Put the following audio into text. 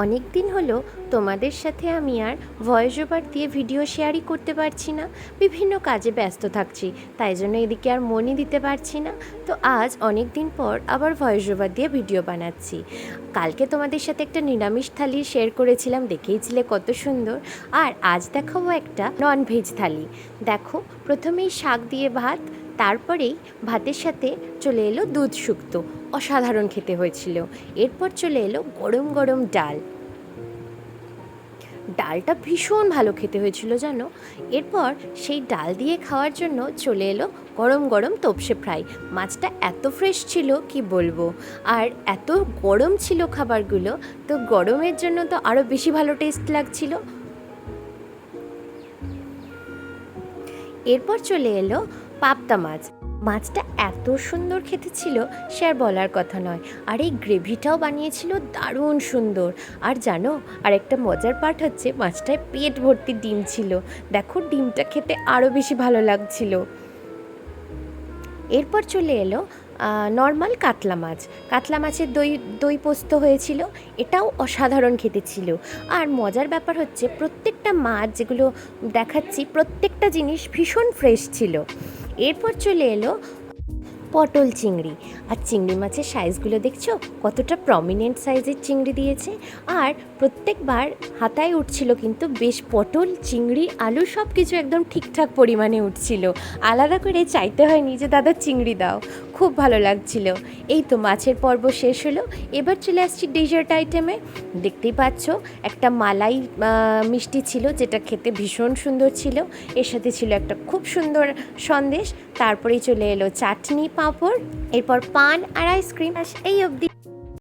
অনেক দিন হলো তোমাদের সাথে আমি আর ভয়েস ওভার দিয়ে ভিডিও শেয়ারই করতে পারছি না। বিভিন্ন কাজে ব্যস্ত থাকছি, তাই জন্য এদিকে আর মনই দিতে পারছি না। তো আজ অনেক দিন পর আবার ভয়েস ওভার দিয়ে ভিডিও বানাচ্ছি। কালকে তোমাদের সাথে একটা নিরামিষ থালি শেয়ার করেছিলাম, দেখেইছিলে কত সুন্দর। আর আজ দেখাবো একটা ননভেজ থালি। দেখো, প্রথমেই শাক দিয়ে ভাত, তারপরেই ভাতের সাথে চলে এলো দুধ শুক্তো, অসাধারণ খেতে হয়েছিল। এরপর চলে এলো গরম গরম ডাল, ডালটা ভীষণ ভালো খেতে হয়েছিল জানো। এরপর সেই ডাল দিয়ে খাওয়ার জন্য চলে এলো গরম গরম তোপসে ফ্রাই। মাছটা এত ফ্রেশ ছিল কি বলবো, আর এত গরম ছিল খাবারগুলো, তো গরমের জন্য তো আরও বেশি ভালো টেস্ট লাগছিল। এরপর চলে এলো পাবদা মাছ। মাছটা এত সুন্দর খেতে ছিল সে আর বলার কথা নয়। আর এই গ্রেভিটাও বানিয়েছিল দারুণ সুন্দর। আর জানো, আর একটা মজার পার্ট হচ্ছে মাছটায় পেট ভর্তি ডিম ছিল। দেখো, ডিমটা খেতে আরও বেশি ভালো লাগছিল। এরপর চলে এলো নর্মাল কাতলা মাছ। কাতলা মাছের দই দই পোস্ত হয়েছিল, এটাও অসাধারণ খেতে ছিল। আর মজার ব্যাপার হচ্ছে প্রত্যেকটা মাছ যেগুলো দেখাচ্ছি, প্রত্যেকটা জিনিস ভীষণ ফ্রেশ ছিল। এরপর চলে এলো পটল চিংড়ি। আর চিংড়ি মাছের সাইজগুলো দেখছো, কতটা প্রমিনেন্ট সাইজের চিংড়ি দিয়েছে। আর প্রত্যেকবার হাতায় উঠছিল, কিন্তু বেশ পটল চিংড়ি আলু সব কিছু একদম ঠিকঠাক পরিমাণে উঠছিল। আলাদা করে চাইতে হয়নি যে দাদা চিংড়ি দাও, খুব ভালো লাগছিল। এই তো মাছের পর্ব শেষ হলো, এবার চলে আসছি ডেজার্ট আইটেমে। দেখতেই পাচ্ছ একটা মালাই মিষ্টি ছিল, যেটা খেতে ভীষণ সুন্দর ছিল। এর সাথে ছিল একটা খুব সুন্দর সন্দেশ। তারপরেই চলে এলো চাটনি, পাঁপড়, এরপর পান আর আইসক্রিম। এই অবধি।